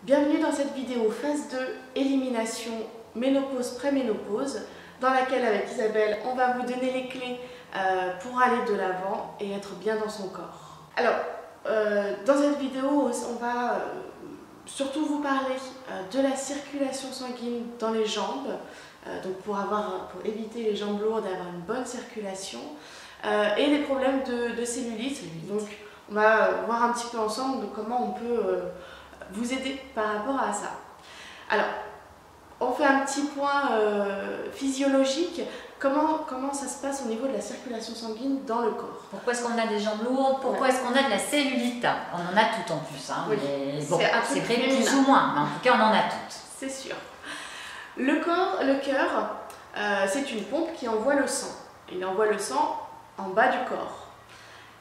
Bienvenue dans cette vidéo phase 2, élimination ménopause-préménopause, dans laquelle avec Isabelle, on va vous donner les clés pour aller de l'avant et être bien dans son corps. Alors, dans cette vidéo, on va surtout vous parler de la circulation sanguine dans les jambes, donc pour éviter les jambes lourdes et avoir une bonne circulation, et les problèmes de cellulite. Donc, on va voir un petit peu ensemble de comment on peut vous aider par rapport à ça. Alors, on fait un petit point physiologique. Comment ça se passe au niveau de la circulation sanguine dans le corps? Pourquoi est-ce qu'on a des jambes lourdes? Pourquoi est-ce qu'on a de la cellulite? On en a toutes en plus. Hein, oui, bon, c'est vrai plus ou moins, mais en tout cas on en a toutes. C'est sûr. Le cœur, c'est une pompe qui envoie le sang. Il envoie le sang en bas du corps.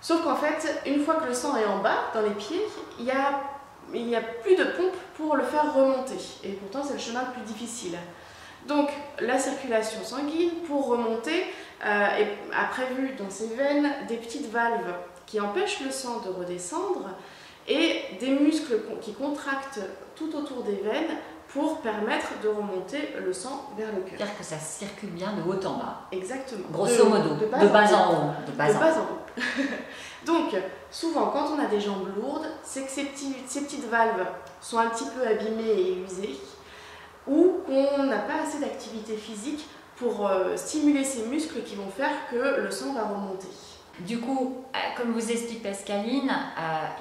Sauf qu'en fait, une fois que le sang est en bas, dans les pieds, il n'y a plus de pompe pour le faire remonter. Et pourtant, c'est le chemin le plus difficile. Donc, la circulation sanguine, pour remonter, a prévu dans ses veines des petites valves qui empêchent le sang de redescendre et des muscles qui contractent tout autour des veines pour permettre de remonter le sang vers le cœur. C'est-à-dire que ça circule bien de haut en bas. Exactement. Grosso modo, de bas en haut. De bas en haut. Donc, souvent, quand on a des jambes lourdes, c'est que ces petites valves sont un petit peu abîmées et usées, ou qu'on n'a pas assez d'activité physique pour stimuler ces muscles qui vont faire que le sang va remonter. Du coup, comme vous explique Pascaline,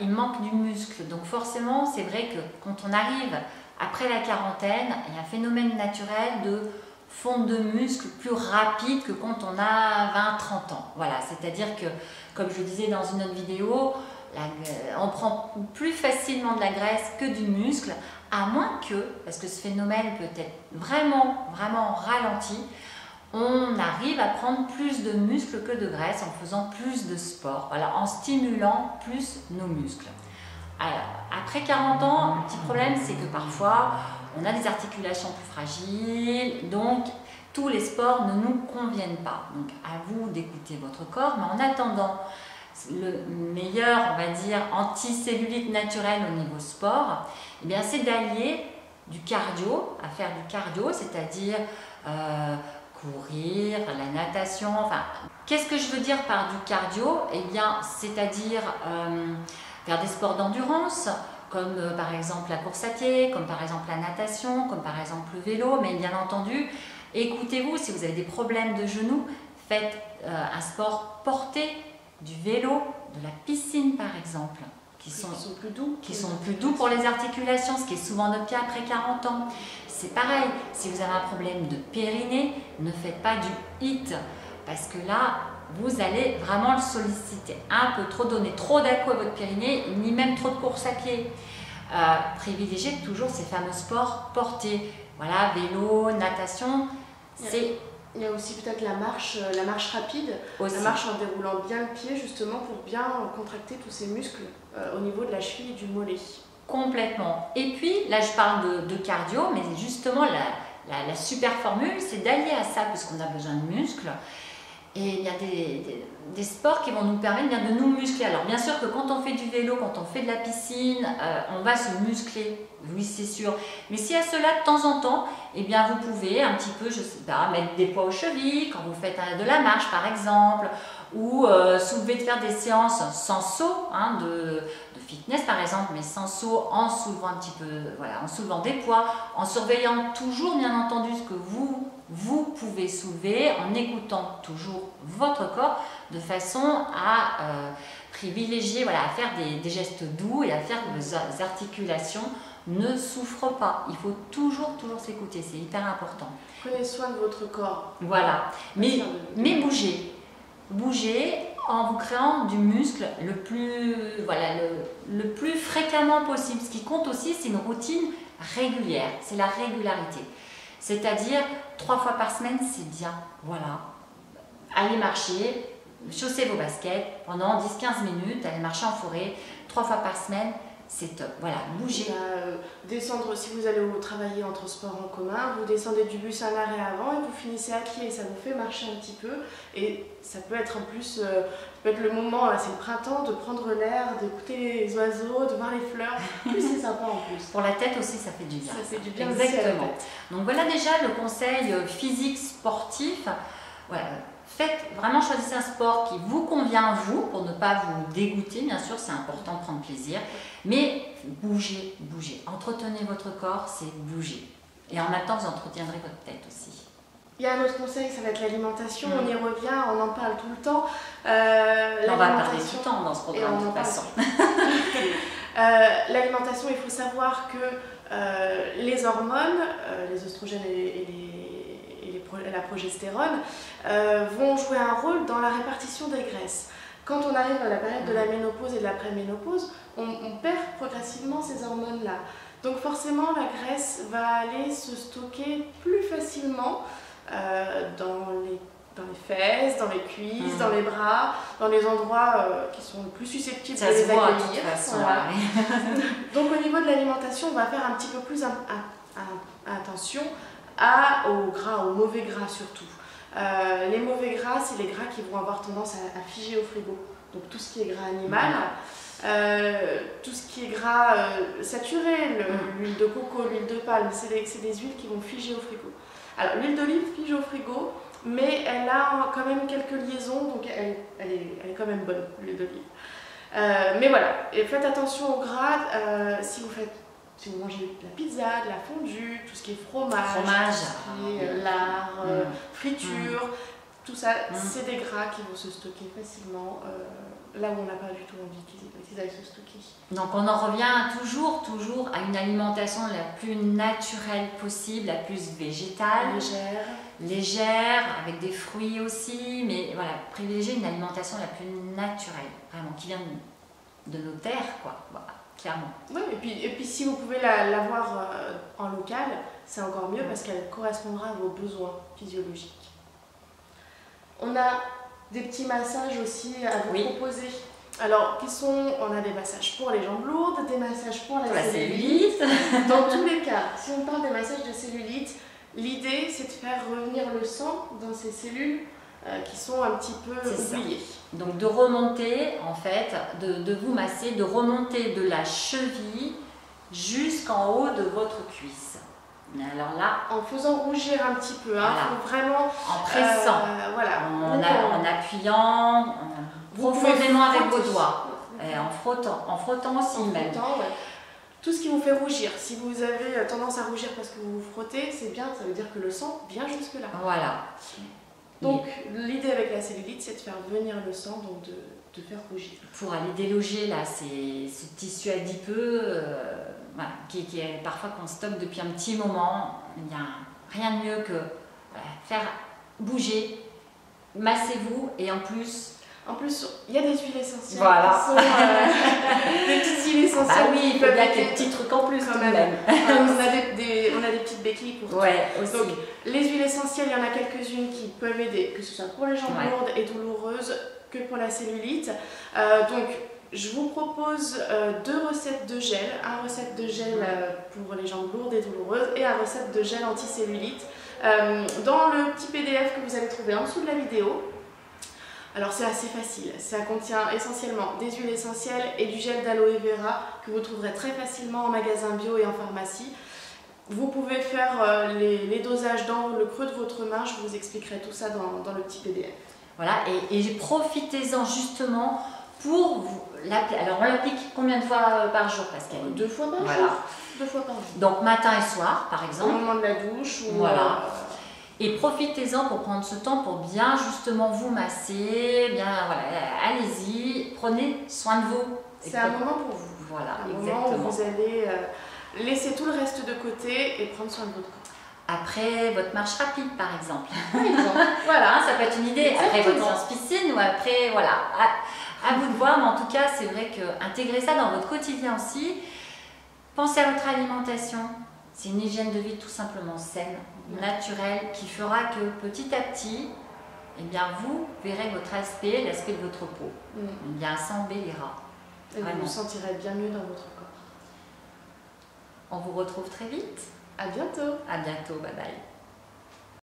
il manque du muscle. Donc forcément, c'est vrai que quand on arrive après la quarantaine, il y a un phénomène naturel de fonte de muscle plus rapide que quand on a 20-30 ans. Voilà, c'est-à-dire que, comme je le disais dans une autre vidéo, on prend plus facilement de la graisse que du muscle, à moins que, parce que ce phénomène peut être vraiment ralenti, on arrive à prendre plus de muscles que de graisse en faisant plus de sport, voilà, en stimulant plus nos muscles. Alors, après 40 ans, le petit problème, c'est que parfois, on a des articulations plus fragiles, donc tous les sports ne nous conviennent pas. Donc, à vous d'écouter votre corps, mais en attendant, le meilleur, on va dire, anticellulite naturel au niveau sport, eh bien, c'est d'allier du cardio, à faire du cardio, c'est-à-dire courir, la natation, enfin, qu'est-ce que je veux dire par du cardio? Eh bien, c'est-à-dire faire des sports d'endurance, comme par exemple la course à pied, comme par exemple la natation, comme par exemple le vélo, mais bien entendu, écoutez-vous, si vous avez des problèmes de genoux, faites un sport porté, du vélo, de la piscine par exemple, qui sont plus doux pour les articulations, ce qui est souvent notre cas après 40 ans. C'est pareil, si vous avez un problème de périnée, ne faites pas du HIIT, parce que là, vous allez vraiment le solliciter un peu trop, donner trop d'à-coups à votre périnée, ni même trop de course à pied. Privilégiez toujours ces fameux sports portés. Voilà, vélo, natation, c'est... Il y a aussi peut-être la marche rapide, aussi. La marche en déroulant bien le pied justement pour bien contracter tous ces muscles au niveau de la cheville et du mollet. Complètement. Et puis, là je parle de cardio, mais justement la super formule, c'est d'allier à ça, puisqu'on a besoin de muscles. Et il y a des sports qui vont nous permettre bien de nous muscler. Alors bien sûr que quand on fait du vélo, quand on fait de la piscine, on va se muscler, oui c'est sûr. Mais si à cela de temps en temps, eh bien vous pouvez un petit peu, je sais pas, mettre des poids aux chevilles quand vous faites de la marche par exemple, ou si vous devez faire des séances sans saut, hein, de fitness par exemple, mais sans saut, en soulevant un petit peu, voilà, en soulevant des poids, en surveillant toujours bien entendu ce que vous pouvez soulever, en écoutant toujours votre corps de façon à privilégier, voilà, à faire des gestes doux et à faire que les articulations ne souffrent pas. Il faut toujours s'écouter, c'est hyper important. Prenez soin de votre corps. Voilà, mais bougez. Bougez en vous créant du muscle le plus fréquemment possible. Ce qui compte aussi, c'est une routine régulière, c'est la régularité. C'est-à-dire 3 fois par semaine, c'est bien. Voilà. Allez marcher, chaussez vos baskets pendant 10-15 minutes, allez marcher en forêt 3 fois par semaine, c'est top. Voilà, bougez. Descendre, si vous allez travailler en transport en commun, vous descendez du bus un arrêt avant et vous finissez à pied. Ça vous fait marcher un petit peu. Et ça peut être en plus, peut être le moment, là c'est le printemps, de prendre l'air, d'écouter les oiseaux, de voir les fleurs. Plus c'est sympa en plus. Pour la tête aussi, ça fait du bien. Ça fait du bien. Exactement. Donc voilà déjà le conseil physique sportif. Voilà. Faites vraiment, choisissez un sport qui vous convient vous, pour ne pas vous dégoûter, bien sûr, c'est important de prendre plaisir, mais bougez, bougez. Entretenez votre corps, c'est bouger. Et en même temps, vous entretiendrez votre tête aussi. Il y a un autre conseil, ça va être l'alimentation, on y revient, on en parle tout le temps. On va parler tout le temps dans ce programme de toute façon. L'alimentation, il faut savoir que les hormones, les oestrogènes et la progestérone vont jouer un rôle dans la répartition des graisses. Quand on arrive à la période de la ménopause et de la préménopause, on perd progressivement ces hormones-là. Donc forcément, la graisse va aller se stocker plus facilement dans les fesses, dans les cuisses, dans les bras, dans les endroits qui sont le plus susceptibles de les accueillir. Voilà. Donc au niveau de l'alimentation, on va faire un petit peu plus attention aux gras, aux mauvais gras surtout. Les mauvais gras, c'est les gras qui vont avoir tendance à figer au frigo. Donc tout ce qui est gras animal, tout ce qui est gras saturé, l'huile de coco, l'huile de palme, c'est des huiles qui vont figer au frigo. Alors l'huile d'olive fige au frigo, mais elle a quand même quelques liaisons, donc elle est quand même bonne, l'huile d'olive. Mais voilà, et faites attention au gras, si vous mangez de la pizza, de la fondue, tout ce qui est fromage, tout ce qui est lard, friture, tout ça, c'est des gras qui vont se stocker facilement là où on n'a pas du tout envie qu'ils aillent se stocker. Donc on en revient toujours à une alimentation la plus naturelle possible, la plus végétale, légère, avec des fruits aussi, mais voilà, privilégier une alimentation la plus naturelle, vraiment, qui vient de nos terres, quoi. Voilà. Clairement. Oui, et puis si vous pouvez l'avoir en local, c'est encore mieux parce qu'elle correspondra à vos besoins physiologiques. On a des petits massages aussi à vous proposer. Alors, on a des massages pour les jambes lourdes, des massages pour la cellulite. Dans tous les cas, si on parle des massages de cellulite, l'idée c'est de faire revenir le sang dans ces cellules qui sont un petit peu oubliées. Donc de remonter, en fait, de vous masser, de remonter de la cheville jusqu'en haut de votre cuisse. Alors là, en faisant rougir un petit peu, hein, voilà. vraiment en pressant, voilà. en appuyant profondément avec vos doigts, et en frottant aussi même. Tout ce qui vous fait rougir. Si vous avez tendance à rougir parce que vous vous frottez, c'est bien, ça veut dire que le sang vient jusque là. Voilà. Donc l'idée avec la cellulite, c'est de faire venir le sang, donc de faire rougir. Pour aller déloger là, ce tissu adipeux voilà, qui est parfois qu'on stocke depuis un petit moment, il n'y a rien de mieux que faire bouger, massez-vous et en plus, il y a des huiles essentielles. Voilà. Qui sont, des petites huiles essentielles. Bah oui, il faut bien qu'il y ait des petits trucs en plus quand même. On a des petites béquilles pour aussi. Donc, les huiles essentielles, il y en a quelques-unes qui peuvent aider, que ce soit pour les jambes lourdes et douloureuses, que pour la cellulite. Donc, je vous propose 2 recettes de gel. Un recette de gel pour les jambes lourdes et douloureuses et un recette de gel anti-cellulite. Dans le petit PDF que vous allez trouver en dessous de la vidéo. Alors c'est assez facile, ça contient essentiellement des huiles essentielles et du gel d'aloe vera que vous trouverez très facilement en magasin bio et en pharmacie. Vous pouvez faire les dosages dans le creux de votre main, je vous expliquerai tout ça dans le petit PDF. Voilà, et profitez-en justement pour vous l'appliquer. Alors on l'applique combien de fois par jour, Pascal? 2 fois par jour. 2 fois par jour. Donc matin et soir par exemple. Au moment de la douche. Voilà. Et profitez-en pour prendre ce temps pour bien justement vous masser, bien voilà, allez-y, prenez soin de vous. C'est un moment pour vous. Voilà, exactement. Un moment où vous allez laisser tout le reste de côté et prendre soin de votre corps. Après votre marche rapide par exemple. Voilà, ça peut être une idée. Après votre séance piscine ou après, voilà, à vous de voir. Mais en tout cas, c'est vrai que intégrer ça dans votre quotidien aussi. Pensez à votre alimentation. C'est une hygiène de vie tout simplement saine, naturelle, qui fera que petit à petit, eh bien, vous verrez votre aspect, l'aspect de votre peau. Eh bien, s'embellira. Et vous vous sentirez bien mieux dans votre corps. On vous retrouve très vite. À bientôt. À bientôt, bye bye.